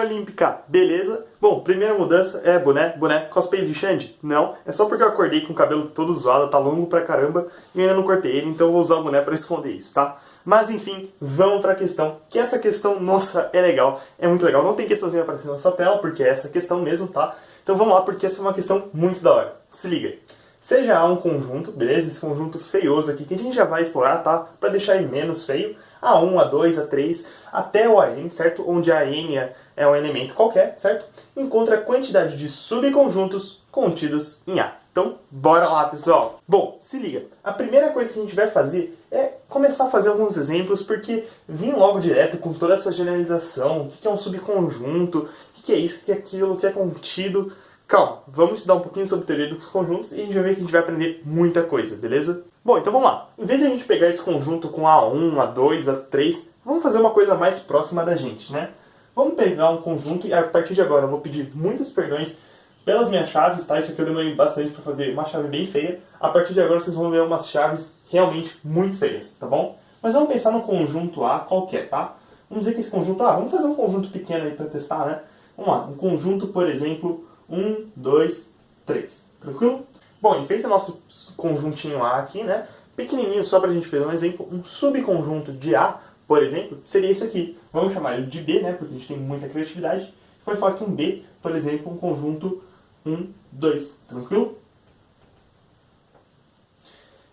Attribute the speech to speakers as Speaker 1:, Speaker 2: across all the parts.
Speaker 1: olímpica, beleza? Bom, primeira mudança é boné cosplay de Xande? Não, é só porque eu acordei com o cabelo todo zoado, tá longo pra caramba, e ainda não cortei ele, então eu vou usar o boné pra esconder isso, tá? Mas enfim, vamos pra questão, que essa questão, nossa, é legal, é muito legal. Não tem questãozinha aparecendo na sua tela, porque é essa questão mesmo, tá? Então vamos lá, porque essa é uma questão muito da hora. Se liga. Seja A um conjunto, beleza? Esse conjunto feioso aqui, que a gente já vai explorar, tá? Pra deixar ele menos feio. A1, A2, A3, até o AN, certo? Onde a N é um elemento qualquer, certo? Encontra a quantidade de subconjuntos contidos em A. Então, bora lá, pessoal! Bom, se liga. A primeira coisa que a gente vai fazer é começar a fazer alguns exemplos, porque vim logo direto com toda essa generalização. O que é um subconjunto? O que é isso? O que é aquilo? O que é contido? Calma, vamos estudar um pouquinho sobre teoria dos conjuntos e a gente vai ver que a gente vai aprender muita coisa, beleza? Bom, então vamos lá. Em vez de a gente pegar esse conjunto com A1, A2, A3, vamos fazer uma coisa mais próxima da gente, né? Vamos pegar um conjunto e a partir de agora eu vou pedir muitos perdões pelas minhas chaves, tá? Isso aqui eu demorei bastante para fazer uma chave bem feia. A partir de agora vocês vão ver umas chaves realmente muito feias, tá bom? Mas vamos pensar num conjunto A qualquer, tá? Vamos dizer que esse conjunto A, vamos fazer um conjunto pequeno aí para testar, né? Vamos lá, um conjunto, por exemplo, 1, 2, 3. Tranquilo? Bom, e feito o nosso conjuntinho A aqui, né? Pequenininho, só pra gente ver um exemplo, um subconjunto de A, por exemplo, seria esse aqui. Vamos chamar ele de B, né? Porque a gente tem muita criatividade. A gente pode falar que um B, por exemplo, um conjunto 1, 2. Tranquilo?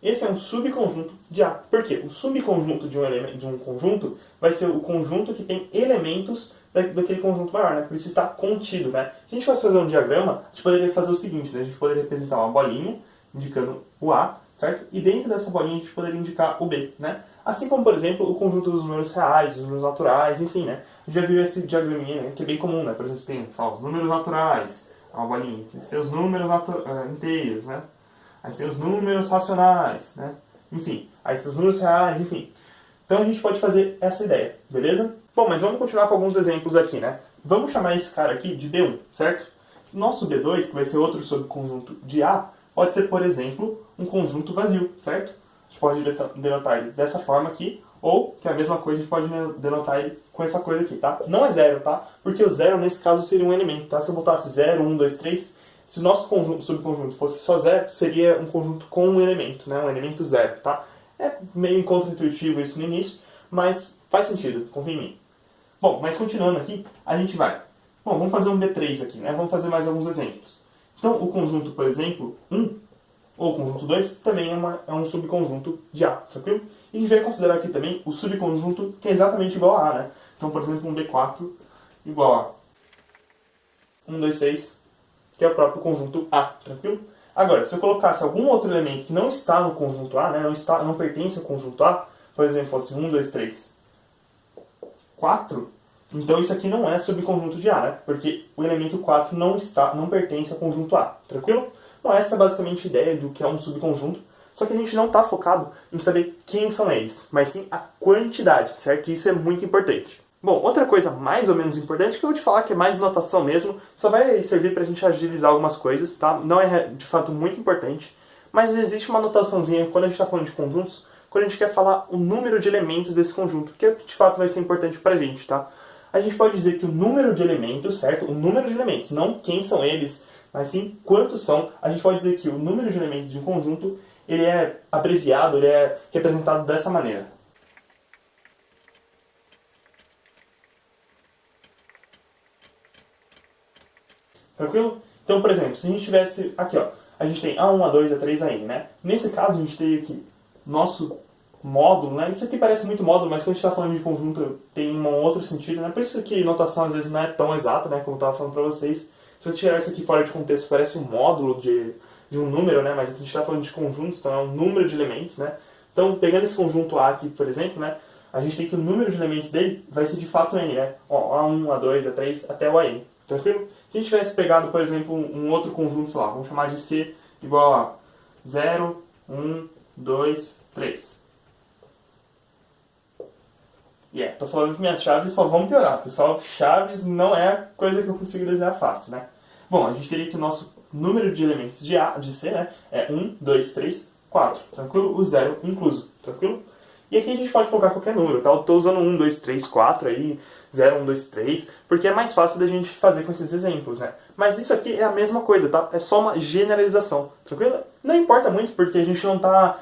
Speaker 1: Esse é um subconjunto de A. Por quê? O subconjunto de um conjunto vai ser o conjunto que tem elementos daquele conjunto maior, né? Por isso está contido, né? Se a gente fosse fazer um diagrama, a gente poderia fazer o seguinte, né? A gente poderia representar uma bolinha, indicando o A, certo? E dentro dessa bolinha a gente poderia indicar o B, né? Assim como, por exemplo, o conjunto dos números reais, dos números naturais, enfim, né? A gente já viu esse diagraminha, né? Que é bem comum, né? Por exemplo, tem os números naturais, uma bolinha. Tem os números inteiros, né? Aí tem os números racionais, né? Enfim, aí tem os números reais, enfim. Então a gente pode fazer essa ideia, beleza? Bom, mas vamos continuar com alguns exemplos aqui, né? Vamos chamar esse cara aqui de B1, certo? Nosso B2, que vai ser outro subconjunto de A, pode ser, por exemplo, um conjunto vazio, certo? A gente pode denotar ele dessa forma aqui, ou, que é a mesma coisa, a gente pode denotar ele com essa coisa aqui, tá? Não é zero, tá? Porque o zero, nesse caso, seria um elemento, tá? Se eu botasse 0, 1, 2, 3, se o nosso subconjunto fosse só zero, seria um conjunto com um elemento, né? Um elemento zero, tá? É meio contra-intuitivo isso no início, mas faz sentido, confia em mim. Bom, mas continuando aqui, a gente vai. Bom, vamos fazer um B3 aqui, né? Vamos fazer mais alguns exemplos. Então, o conjunto, por exemplo, 1, ou o conjunto 2, também é um subconjunto de A, tranquilo? E a gente vai considerar aqui também o subconjunto que é exatamente igual a A, né? Então, por exemplo, um B4 igual a 1, 2, 6, que é o próprio conjunto A, tranquilo? Agora, se eu colocasse algum outro elemento que não está no conjunto A, né? Não pertence ao conjunto A, por exemplo, fosse 1, 2, 3, 4, então isso aqui não é subconjunto de A, né? Porque o elemento 4 não pertence ao conjunto A, tranquilo? Bom, essa é basicamente a ideia do que é um subconjunto, só que a gente não está focado em saber quem são eles, mas sim a quantidade, certo? Isso é muito importante. Bom, outra coisa mais ou menos importante que eu vou te falar que é mais notação mesmo, só vai servir pra gente agilizar algumas coisas, tá? Não é de fato muito importante, mas existe uma notaçãozinha quando a gente está falando de conjuntos, quando a gente quer falar o número de elementos desse conjunto, que de fato vai ser importante pra gente, tá? A gente pode dizer que o número de elementos, certo? O número de elementos, não quem são eles, mas sim quantos são. A gente pode dizer que o número de elementos de um conjunto, ele é abreviado, ele é representado dessa maneira. Tranquilo? Então, por exemplo, se a gente tivesse aqui, ó, a gente tem A1, A2, A3, AN, né? Nesse caso, a gente teria aqui nosso módulo, né? Isso aqui parece muito módulo, mas quando a gente está falando de conjunto tem um outro sentido, né? Por isso que notação às vezes não é tão exata, né? Como eu estava falando para vocês. Se você tirar isso aqui fora de contexto, parece um módulo de um número, né? Mas aqui a gente está falando de conjuntos, então é um número de elementos, né? Então, pegando esse conjunto A aqui, por exemplo, né? A gente tem que o número de elementos dele vai ser de fato N, né? Ó, A1, A2, A3, até o AN. Tranquilo? Se a gente tivesse pegado, por exemplo, um outro conjunto, sei lá, vamos chamar de C igual a 0, 1, 2, 3. Tô falando que minhas chaves só vão piorar, pessoal. Chaves não é coisa que eu consigo desenhar fácil, né? Bom, a gente teria que o nosso número de elementos de C, né? É 1, 2, 3, 4. Tranquilo? O 0 incluso. Tranquilo? E aqui a gente pode colocar qualquer número, tá? Eu tô usando 1, 2, 3, 4 aí, 0, 1, 2, 3, porque é mais fácil da gente fazer com esses exemplos, né? Mas isso aqui é a mesma coisa, tá? É só uma generalização, tranquilo? Não importa muito, porque a gente não tá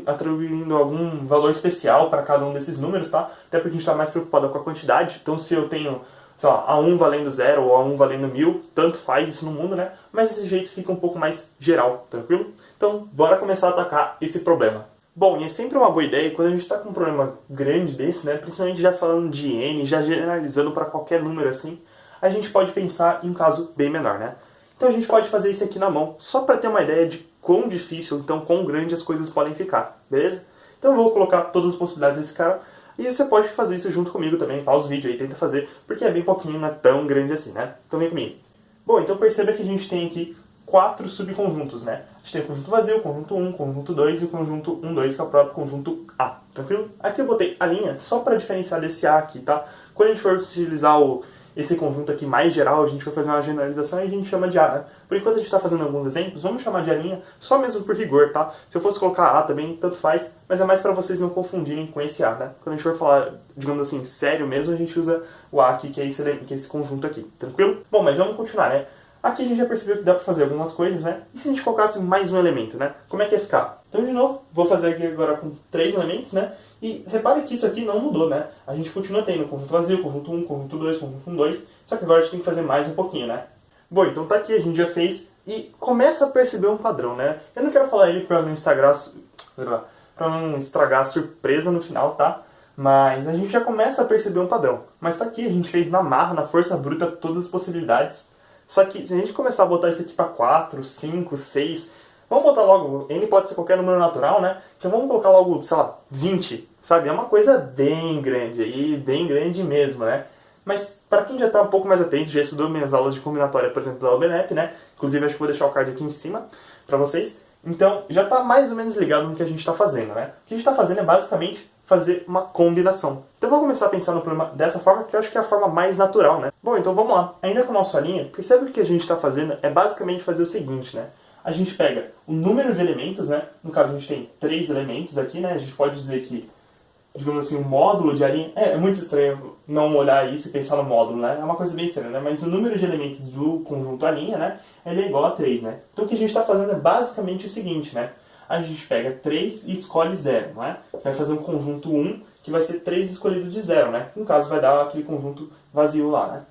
Speaker 1: atribuindo algum valor especial para cada um desses números, tá? Até porque a gente está mais preocupado com a quantidade. Então, se eu tenho, sei lá, A1 valendo 0 ou A1 valendo 1000, tanto faz isso no mundo, né? Mas desse jeito fica um pouco mais geral, tranquilo? Então, bora começar a atacar esse problema. Bom, e é sempre uma boa ideia quando a gente está com um problema grande desse, né? Principalmente já falando de n, já generalizando para qualquer número assim, a gente pode pensar em um caso bem menor, né? Então a gente pode fazer isso aqui na mão, só para ter uma ideia de quão difícil, então quão grande as coisas podem ficar, beleza? Então eu vou colocar todas as possibilidades desse cara, e você pode fazer isso junto comigo também, pausa o vídeo aí, tenta fazer, porque é bem pouquinho, não é tão grande assim, né? Então vem comigo. Bom, então perceba que a gente tem aqui 4 subconjuntos, né? A gente tem o conjunto vazio, o conjunto 1, o conjunto 2 e o conjunto 1, 2, que é o próprio conjunto A, tranquilo? Aqui eu botei a linha só para diferenciar desse A aqui, tá? Quando a gente for utilizar esse conjunto aqui mais geral, a gente vai fazer uma generalização e a gente chama de A, né? Por enquanto a gente está fazendo alguns exemplos, vamos chamar de A', só mesmo por rigor, tá? Se eu fosse colocar A também, tanto faz, mas é mais para vocês não confundirem com esse A, né? Quando a gente for falar, digamos assim, sério mesmo, a gente usa o A aqui, que é esse conjunto aqui, tranquilo? Bom, mas vamos continuar, né? Aqui a gente já percebeu que dá para fazer algumas coisas, né? E se a gente colocasse mais um elemento, né? Como é que ia ficar? Então, de novo, vou fazer aqui agora com 3 elementos, né? E repare que isso aqui não mudou, né? A gente continua tendo conjunto vazio, conjunto 1, conjunto 2, conjunto 1, 2, só que agora a gente tem que fazer mais um pouquinho, né? Bom, então tá aqui, a gente já fez e começa a perceber um padrão, né? Eu não quero falar ele para não estragar a surpresa no final, tá? Mas a gente já começa a perceber um padrão. Mas tá aqui, a gente fez na marra, na força bruta, todas as possibilidades. Só que se a gente começar a botar isso aqui para 4, 5, 6... Vamos botar logo, n pode ser qualquer número natural, né? Então vamos colocar logo, sei lá, 20, sabe? É uma coisa bem grande aí, bem grande mesmo, né? Mas para quem já está um pouco mais atento, já estudou minhas aulas de combinatória, por exemplo, da UBNEP, né? Inclusive acho que vou deixar o card aqui em cima para vocês. Então já está mais ou menos ligado no que a gente está fazendo, né? O que a gente está fazendo é basicamente fazer uma combinação. Então vamos começar a pensar no problema dessa forma, que eu acho que é a forma mais natural, né? Bom, então vamos lá. Ainda com a nossa linha, percebe que o que a gente está fazendo é basicamente fazer o seguinte, né? A gente pega o número de elementos, né? No caso, a gente tem 3 elementos aqui, né? A gente pode dizer que, digamos assim, o módulo de A'... É muito estranho não olhar isso e pensar no módulo, né? É uma coisa bem estranha, né? Mas o número de elementos do conjunto A', né? Ele é igual a 3, né? Então o que a gente está fazendo é basicamente o seguinte, né? A gente pega 3 e escolhe 0, não é? Vai fazer um conjunto 1, que vai ser 3 escolhido de 0, né? No caso, vai dar aquele conjunto vazio lá, né?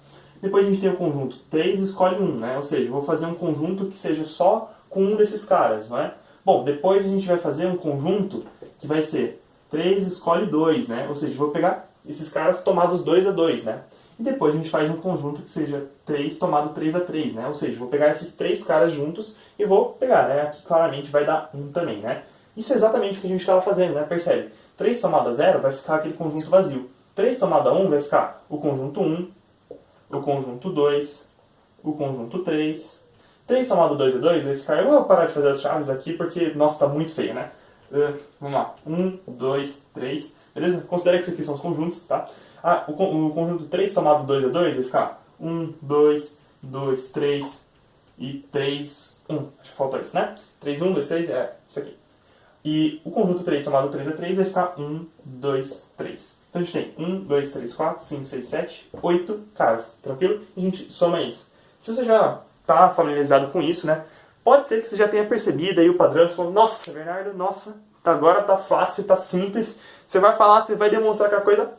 Speaker 1: Depois a gente tem o conjunto 3 escolhe 1, né? Ou seja, eu vou fazer um conjunto que seja só com um desses caras, não é? Bom, depois a gente vai fazer um conjunto que vai ser 3 escolhe 2, né? Ou seja, eu vou pegar esses caras tomados 2 a 2, né? E depois a gente faz um conjunto que seja 3 tomado 3 a 3, né? Ou seja, eu vou pegar esses 3 caras juntos e vou pegar, né? Aqui claramente vai dar 1 também, né? Isso é exatamente o que a gente estava fazendo, né? Percebe? 3 tomado a 0 vai ficar aquele conjunto vazio. 3 tomado a 1 vai ficar o conjunto 1, o conjunto 2, o conjunto 3... 3 somado 2 é 2, vai ficar... Eu vou parar de fazer as chaves aqui porque, nossa, tá muito feio, né? Vamos lá. 1, 2, 3. Beleza? Considera que isso aqui são os conjuntos, tá? O conjunto 3 somado 2 é 2 vai ficar 1, 2, 2, 3 e 3, 1. Acho que faltou isso, né? 3, 1, 2, 3 é isso aqui. E o conjunto 3 somado 3 é 3 vai ficar 1, 2, 3. Então a gente tem 1, 2, 3, 4, 5, 6, 7, 8 caras. Tranquilo? E a gente soma isso. Se você já tá familiarizado com isso, né? Pode ser que você já tenha percebido aí o padrão e falou, nossa, Bernardo, nossa, agora tá fácil, tá simples. Você vai falar, você vai demonstrar que a coisa...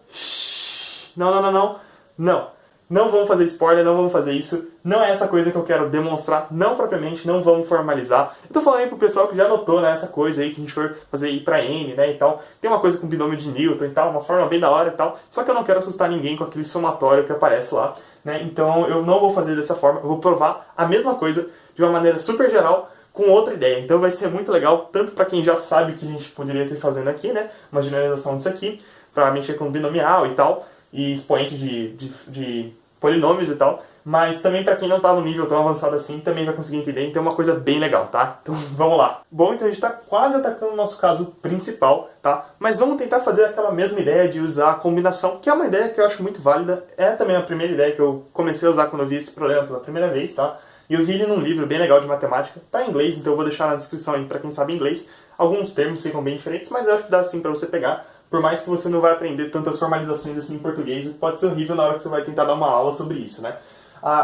Speaker 1: Não vamos fazer spoiler, não vamos fazer isso. Não é essa coisa que eu quero demonstrar, não propriamente, não vamos formalizar. Eu tô falando aí pro pessoal que já notou, né, essa coisa aí que a gente for fazer I pra N, né, e tal. Tem uma coisa com binômio de Newton e tal, uma forma bem da hora e tal. Só que eu não quero assustar ninguém com aquele somatório que aparece lá, né. Então eu não vou fazer dessa forma, eu vou provar a mesma coisa de uma maneira super geral, com outra ideia. Então vai ser muito legal, tanto para quem já sabe o que a gente poderia ter fazendo aqui, né, uma generalização disso aqui, para mexer com binomial e tal, e expoente de polinômios e tal, mas também para quem não está no nível tão avançado assim, também vai conseguir entender, então é uma coisa bem legal, tá? Então vamos lá. Bom, então a gente está quase atacando o nosso caso principal, tá? Mas vamos tentar fazer aquela mesma ideia de usar a combinação, que é uma ideia que eu acho muito válida, é também a primeira ideia que eu comecei a usar quando eu vi esse problema pela primeira vez, tá? E eu vi ele num livro bem legal de matemática, tá em inglês, então eu vou deixar na descrição aí para quem sabe inglês. Alguns termos ficam bem diferentes, mas eu acho que dá sim para você pegar, Por mais que você não vai aprender tantas formalizações assim em português, pode ser horrível na hora que você vai tentar dar uma aula sobre isso, né?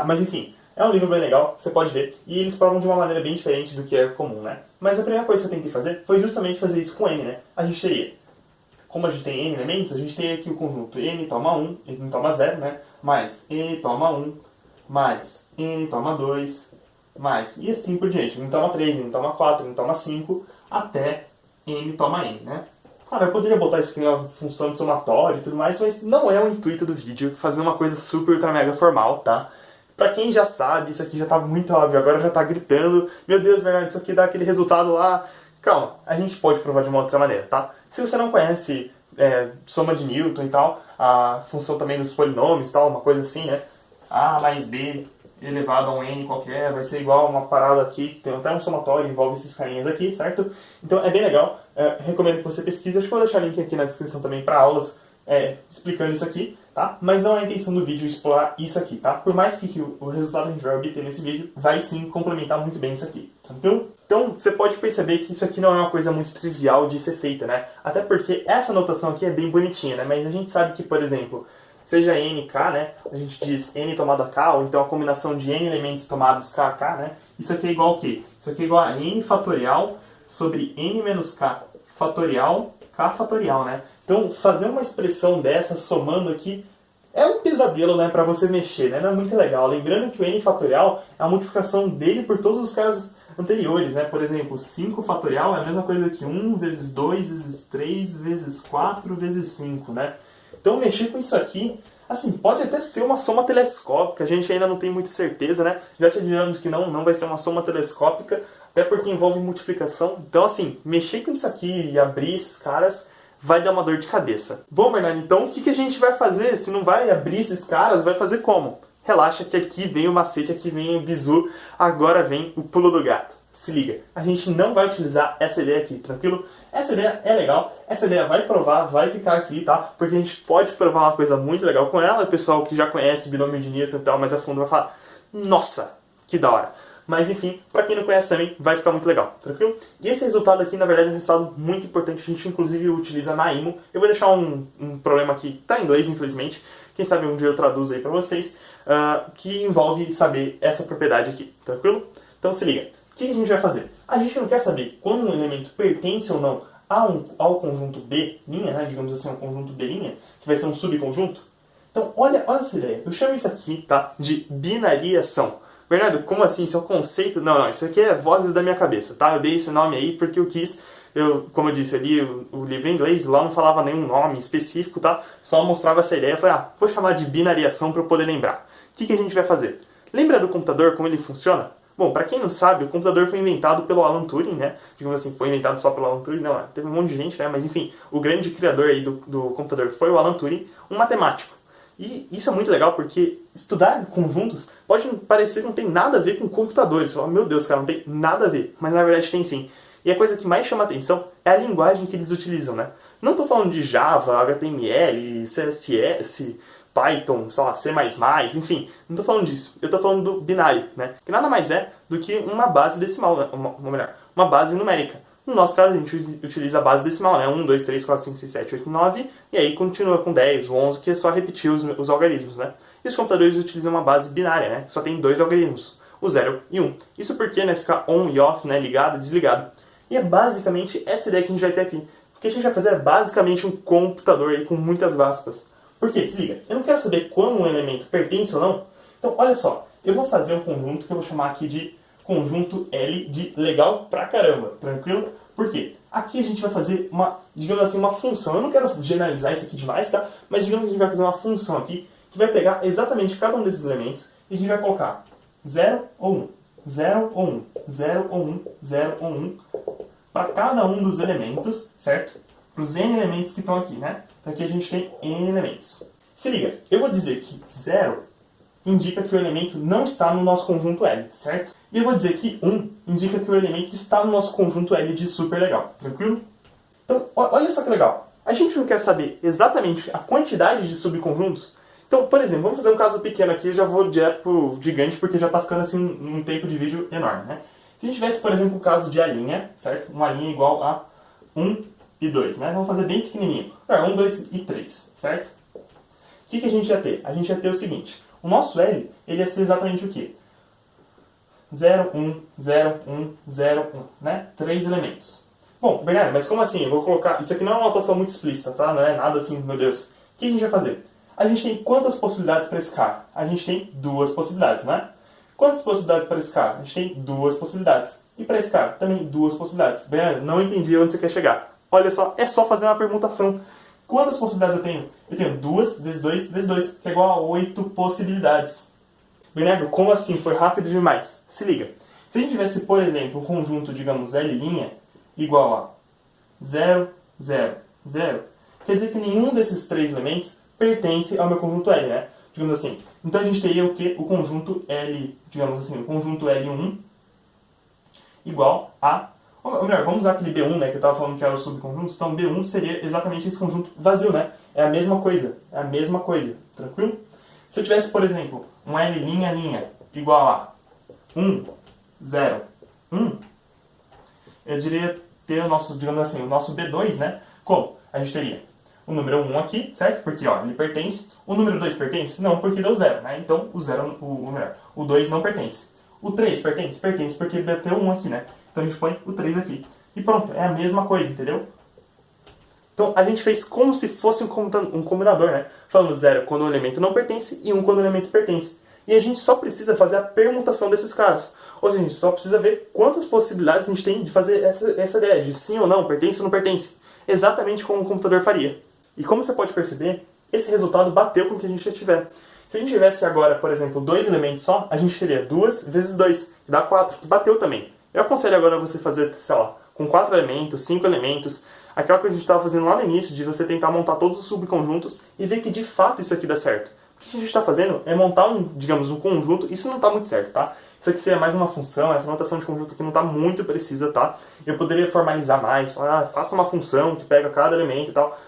Speaker 1: Mas enfim, é um livro bem legal, você pode ver, e eles provam de uma maneira bem diferente do que é comum, né? Mas a primeira coisa que eu tentei fazer foi justamente fazer isso com n, né? A gente teria, como a gente tem n elementos, a gente tem aqui o conjunto n, 1, n, 0, né? Mais n, 1, mais n, 2, mais, e assim por diante, n, 3, n, 4, n, 5, até n, né? Cara, eu poderia botar isso aqui na função de somatório e tudo mais, mas não é o intuito do vídeo fazer uma coisa super, ultra, mega formal, tá? Pra quem já sabe, isso aqui já tá muito óbvio, agora já tá gritando, meu Deus, Bernardo, isso aqui dá aquele resultado lá. Calma, a gente pode provar de uma outra maneira, tá? Se você não conhece soma de Newton e tal, a função também dos polinômios e tal, uma coisa assim, né? A mais B elevado a um n qualquer vai ser igual a uma parada aqui, tem até um somatório, envolve esses carinhas aqui, certo? Então é bem legal, recomendo que você pesquise, acho que vou deixar o link aqui na descrição também para aulas explicando isso aqui, tá? Mas não é a intenção do vídeo explorar isso aqui, tá? Por mais que o resultado que a gente vai obter nesse vídeo vai sim complementar muito bem isso aqui, tranquilo? Então você pode perceber que isso aqui não é uma coisa muito trivial de ser feita, né? Até porque essa notação aqui é bem bonitinha, né? Mas a gente sabe que, por exemplo, seja n, k, né? A gente diz n tomado a k, ou então a combinação de n elementos tomados k a k, né? Isso aqui é igual ao quê? Isso aqui é igual a n fatorial sobre n menos k fatorial, k fatorial, né? Então, fazer uma expressão dessa somando aqui é um pesadelo, né, para você mexer, né? Não é muito legal. Lembrando que o n fatorial é a multiplicação dele por todos os caras anteriores, né? Por exemplo, 5 fatorial é a mesma coisa que 1 vezes 2 vezes 3 vezes 4 vezes 5, né? Então, mexer com isso aqui, assim, pode até ser uma soma telescópica, a gente ainda não tem muita certeza, né? Já te adianto que não vai ser uma soma telescópica, até porque envolve multiplicação. Então, assim, mexer com isso aqui e abrir esses caras vai dar uma dor de cabeça. Bom, Bernardo, então o que a gente vai fazer? Se não vai abrir esses caras, vai fazer como? Relaxa que aqui vem o macete, aqui vem o bizu, agora vem o pulo do gato. Se liga, a gente não vai utilizar essa ideia aqui, tranquilo? Essa ideia é legal, essa ideia vai provar, vai ficar aqui, tá? Porque a gente pode provar uma coisa muito legal com ela, o pessoal que já conhece binômio de Newton e tal, mais a fundo vai falar, nossa, que da hora. Mas enfim, pra quem não conhece também, vai ficar muito legal, tranquilo? E esse resultado aqui, na verdade, é um resultado muito importante, a gente inclusive utiliza na IMO. Eu vou deixar um problema aqui, tá em inglês, infelizmente, quem sabe um dia eu traduzo aí pra vocês, que envolve saber essa propriedade aqui, tranquilo? Então se liga, o que a gente vai fazer? A gente não quer saber quando um elemento pertence ou não ao conjunto B', né, digamos assim, um conjunto B', que vai ser um subconjunto. Então, olha essa ideia, eu chamo isso aqui, tá, de binariação. Bernardo, como assim? Isso é um conceito? Não, isso aqui é vozes da minha cabeça, tá? Eu dei esse nome aí porque eu quis, como eu disse, eu li o livro em inglês, lá não falava nenhum nome específico, tá? Só mostrava essa ideia, eu falei, vou chamar de binariação para eu poder lembrar. O que a gente vai fazer? Lembra do computador, como ele funciona? Bom, para quem não sabe, o computador foi inventado pelo Alan Turing, né? Digamos assim, foi inventado só pelo Alan Turing, não, teve um monte de gente, né? Mas enfim, o grande criador aí do computador foi o Alan Turing, um matemático. E isso é muito legal porque estudar conjuntos pode parecer que não tem nada a ver com computadores. Você fala, meu Deus, cara, não tem nada a ver. Mas na verdade tem sim. E a coisa que mais chama atenção é a linguagem que eles utilizam, né? Não estou falando de Java, HTML, CSS, Python, sei lá, C++, enfim. Não estou falando disso. Eu estou falando do binário, né? Que nada mais é do que uma base decimal, né? Uma base numérica. No nosso caso, a gente utiliza a base decimal, né? 1, 2, 3, 4, 5, 6, 7, 8, 9, e aí continua com 10, 11, que é só repetir os algarismos, né? E os computadores utilizam uma base binária, né? Só tem 2 algarismos, o 0 e 1. Isso porque, né, fica on e off, né, ligado e desligado. E é basicamente essa ideia que a gente vai ter aqui. O que a gente vai fazer é basicamente um computador aí com muitas aspas. Por quê? Se liga, eu não quero saber quando um elemento pertence ou não. Então, olha só, eu vou fazer um conjunto que eu vou chamar aqui de conjunto L de legal pra caramba, tranquilo? Por quê? Aqui a gente vai fazer digamos assim, uma função. Eu não quero generalizar isso aqui demais, tá? Mas digamos que a gente vai fazer uma função aqui que vai pegar exatamente cada um desses elementos e a gente vai colocar 0 ou 1, 0 ou 1, 0 ou 1, 0 ou 1 para cada um dos elementos, certo? Para os n elementos que estão aqui, né? Então aqui a gente tem n elementos. Se liga, eu vou dizer que 0 indica que o elemento não está no nosso conjunto L, certo? E eu vou dizer que 1 indica que o elemento está no nosso conjunto L de super legal, tranquilo? Então, olha só que legal. A gente não quer saber exatamente a quantidade de subconjuntos. Então, por exemplo, vamos fazer um caso pequeno aqui, eu já vou direto pro gigante, porque já está ficando assim um tempo de vídeo enorme, né? Se a gente tivesse, por exemplo, o caso de A', certo? Uma linha igual a 1, e 2, né? Vamos fazer bem pequenininho. 1, 2 e 3, certo? O que a gente ia ter? A gente ia ter o seguinte. O nosso L, ele ia ser exatamente o quê? 0, 1, 0, 1, 0, 1, né? 3 elementos. Bom, Bernardo, mas como assim? Eu vou colocar... Isso aqui não é uma notação muito explícita, tá? Não é nada assim, meu Deus. O que a gente vai fazer? A gente tem quantas possibilidades para esse cara? A gente tem 2 possibilidades, né? Quantas possibilidades para esse cara? A gente tem 2 possibilidades. E para esse cara? Também 2 possibilidades. Bernardo, não entendi onde você quer chegar. Olha só, é só fazer uma permutação. Quantas possibilidades eu tenho? Eu tenho 2 vezes 2 vezes 2, que é igual a 8 possibilidades. Bernardo, como assim? Foi rápido demais. Se liga. Se a gente tivesse, por exemplo, um conjunto, digamos, L' igual a 0, 0, 0, quer dizer que nenhum desses 3 elementos pertence ao meu conjunto L, né? Digamos assim. Então a gente teria o quê? O conjunto L, digamos assim, o conjunto L1 igual a... Ou melhor, vamos usar aquele B1, né, que eu estava falando que era o subconjunto. Então B1 seria exatamente esse conjunto vazio, né? É a mesma coisa. É a mesma coisa. Tranquilo? Se eu tivesse, por exemplo, um L' igual a 1, 0, 1, eu diria ter o nosso, digamos assim, o nosso B2, né? Como? A gente teria o número 1 aqui, certo? Porque, ó, ele pertence. O número 2 pertence? Não, porque deu 0, né? Então, o 2 não pertence. O 3 pertence? Pertence porque bateu 1 aqui, né? Então, a gente põe o 3 aqui. E pronto, é a mesma coisa, entendeu? Então, a gente fez como se fosse um combinador, né? Falando 0 quando o elemento não pertence e 1 quando o elemento pertence. E a gente só precisa fazer a permutação desses caras. Ou seja, a gente só precisa ver quantas possibilidades a gente tem de fazer essa ideia de sim ou não, pertence ou não pertence. Exatamente como um computador faria. E como você pode perceber, esse resultado bateu com o que a gente já tiver. Se a gente tivesse agora, por exemplo, 2 elementos só, a gente teria 2 vezes 2, que dá 4, que bateu também. Eu aconselho agora você fazer, sei lá, com 4 elementos, 5 elementos, aquela coisa que a gente estava fazendo lá no início, de você tentar montar todos os subconjuntos e ver que de fato isso aqui dá certo. O que a gente está fazendo é montar digamos, um conjunto, isso não está muito certo, tá? Isso aqui seria mais uma função, essa notação de conjunto aqui não está muito precisa, tá? Eu poderia formalizar mais, falar, faça uma função que pega cada elemento e tal.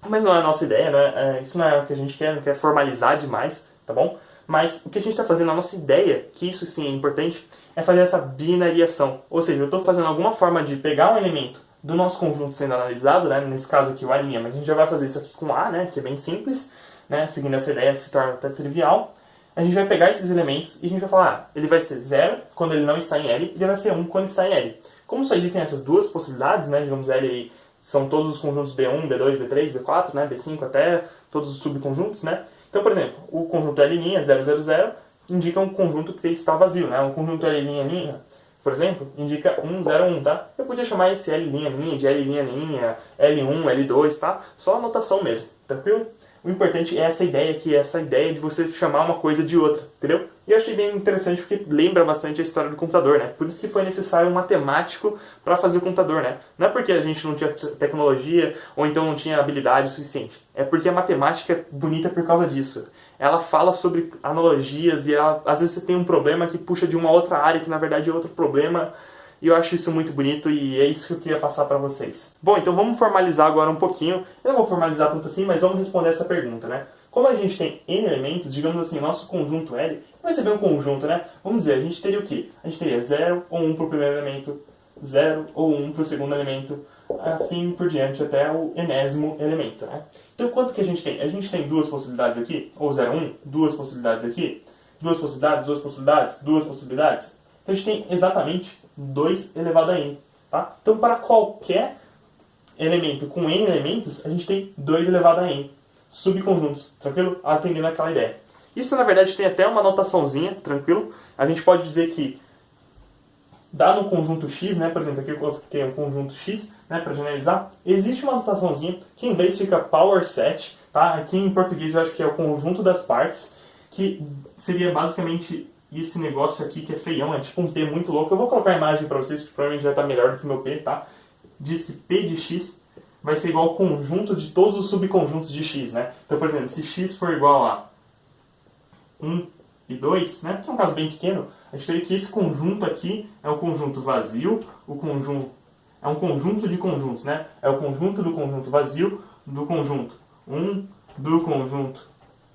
Speaker 1: Mas não é a nossa ideia, isso não é o que a gente quer, não quer formalizar demais, tá bom? Mas o que a gente está fazendo, a nossa ideia, que isso sim é importante, é fazer essa binariação. Ou seja, eu estou fazendo alguma forma de pegar um elemento do nosso conjunto sendo analisado, né? Nesse caso aqui o A', mas a gente já vai fazer isso aqui com A, né? Que é bem simples, né? Seguindo essa ideia se torna até trivial. A gente vai pegar esses elementos e a gente vai falar, ele vai ser 0 quando ele não está em L, e ele vai ser 1 quando está em L. Como só existem essas duas possibilidades, né? Digamos, L aí são todos os conjuntos B1, B2, B3, B4, né? B5 até todos os subconjuntos, né? Então, por exemplo, o conjunto L', 0, 0, 0, indica um conjunto que está vazio, né? Um conjunto L', por exemplo, indica 1, 0, 1, tá? Eu podia chamar esse L' de L', L1, L2, tá? Só anotação mesmo, tranquilo? O importante é essa ideia aqui, essa ideia de você chamar uma coisa de outra, entendeu? E eu achei bem interessante porque lembra bastante a história do computador, né? Por isso que foi necessário um matemático para fazer o computador, né? Não é porque a gente não tinha tecnologia ou então não tinha habilidade suficiente. É porque a matemática é bonita por causa disso. Ela fala sobre analogias e às vezes você tem um problema que puxa de uma outra área que na verdade é outro problema. E eu acho isso muito bonito e é isso que eu queria passar para vocês. Bom, então vamos formalizar agora um pouquinho. Eu não vou formalizar tanto assim, mas vamos responder essa pergunta, né? Como a gente tem N elementos, digamos assim, nosso conjunto L, vai ser bem um conjunto, né? Vamos dizer, a gente teria o quê? A gente teria 0 ou 1 para o primeiro elemento, 0 ou 1 para o segundo elemento, assim por diante até o enésimo elemento, né? Então quanto que a gente tem? A gente tem duas possibilidades aqui, ou 0, 1, duas possibilidades aqui, duas possibilidades, duas possibilidades, duas possibilidades. Então a gente tem exatamente 2 elevado a n, tá? Então para qualquer elemento com n elementos, a gente tem 2 elevado a n subconjuntos, tranquilo? Atendendo aquela ideia. Isso na verdade tem até uma notaçãozinha, tranquilo? A gente pode dizer que dá no conjunto X, né? Por exemplo, aqui eu coloquei um conjunto X, né? Para generalizar, existe uma notaçãozinha que em inglês fica power set, tá? Aqui em português eu acho que é o conjunto das partes, que seria basicamente esse negócio aqui que é feião, é tipo um P muito louco. Eu vou colocar a imagem para vocês, que provavelmente vai estar melhor do que o meu P, tá? Diz que P de X vai ser igual ao conjunto de todos os subconjuntos de X, né? Então, por exemplo, se X for igual a 1 e 2, né? Que é um caso bem pequeno, a gente teria que esse conjunto aqui é um conjunto vazio, o conjunto é um conjunto de conjuntos, né? É o conjunto do conjunto vazio, do conjunto 1, do conjunto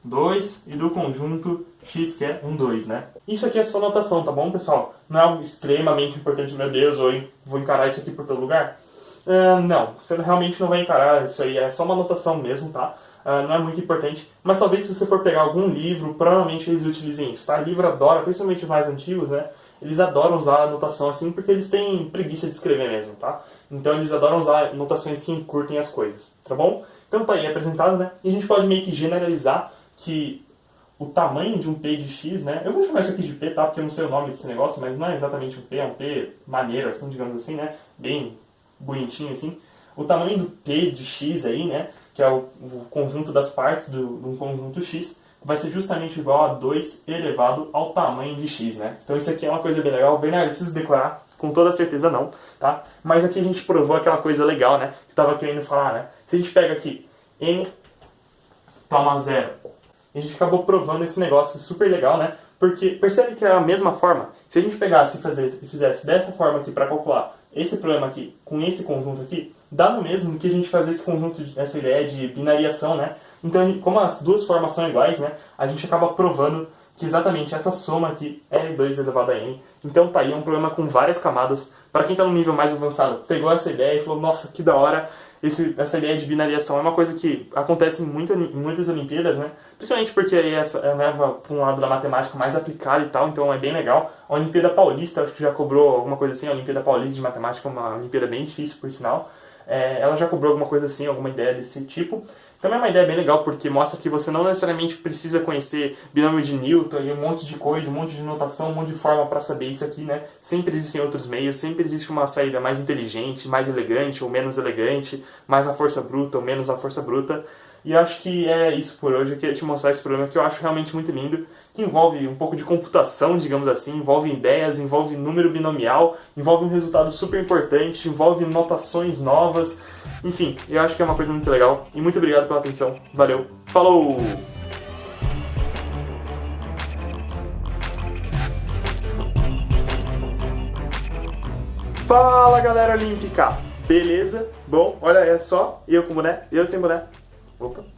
Speaker 1: 2 e do conjunto X, que é 1, 2, né? Isso aqui é só notação, tá bom, pessoal? Não é algo extremamente importante, meu Deus, ou vou encarar isso aqui por todo lugar. Não, você realmente não vai encarar isso aí, é só uma anotação mesmo, tá? Não é muito importante, mas talvez se você for pegar algum livro, provavelmente eles utilizem isso, tá? Livro adora, principalmente os mais antigos, né? Eles adoram usar anotação assim porque eles têm preguiça de escrever mesmo, tá? Então eles adoram usar anotações que encurtem as coisas, tá bom? Então tá aí apresentado, né? E a gente pode meio que generalizar que o tamanho de um P de X, né? Eu vou chamar isso aqui de P, tá? Porque eu não sei o nome desse negócio, mas não é exatamente um P, é um P maneiro, assim, digamos assim, né? Bem bonitinho, assim. O tamanho do P de X aí, né? Que é o conjunto das partes de um conjunto X, vai ser justamente igual a 2 elevado ao tamanho de X, né? Então isso aqui é uma coisa bem legal. Bernardo, eu preciso decorar? Com toda certeza não, tá? Mas aqui a gente provou aquela coisa legal, né? Que eu tava querendo falar, né? Se a gente pega aqui n toma 0, a gente acabou provando esse negócio super legal, né? Porque percebe que é a mesma forma. Se a gente pegasse e fizesse dessa forma aqui para calcular esse problema aqui com esse conjunto aqui, dá no mesmo que a gente fazer esse conjunto, essa ideia de binariação, né? Então, como as duas formas são iguais, né? A gente acaba provando que exatamente essa soma aqui é 2 elevado a n. Então tá aí, é um problema com várias camadas. Para quem está no nível mais avançado, pegou essa ideia e falou, nossa, que da hora. Essa ideia de binariação é uma coisa que acontece em muitas Olimpíadas, né? Principalmente porque aí essa leva para um lado da matemática mais aplicada e tal, então é bem legal. A Olimpíada Paulista, acho que já cobrou alguma coisa assim, a Olimpíada Paulista de Matemática é uma Olimpíada bem difícil, por sinal. Ela já cobrou alguma coisa assim, alguma ideia desse tipo. Também é uma ideia bem legal, porque mostra que você não necessariamente precisa conhecer binômio de Newton e um monte de coisa, um monte de notação, um monte de forma para saber isso aqui, né? Sempre existem outros meios, sempre existe uma saída mais inteligente, mais elegante ou menos elegante, mais a força bruta ou menos a força bruta. E eu acho que é isso por hoje. Eu queria te mostrar esse problema que eu acho realmente muito lindo, que envolve um pouco de computação, digamos assim, envolve ideias, envolve número binomial, envolve um resultado super importante, envolve notações novas. Enfim, eu acho que é uma coisa muito legal. E muito obrigado pela atenção. Valeu. Falou! Fala, galera olímpica! Beleza? Bom, olha só. Eu com boné, eu sem boné. Opa.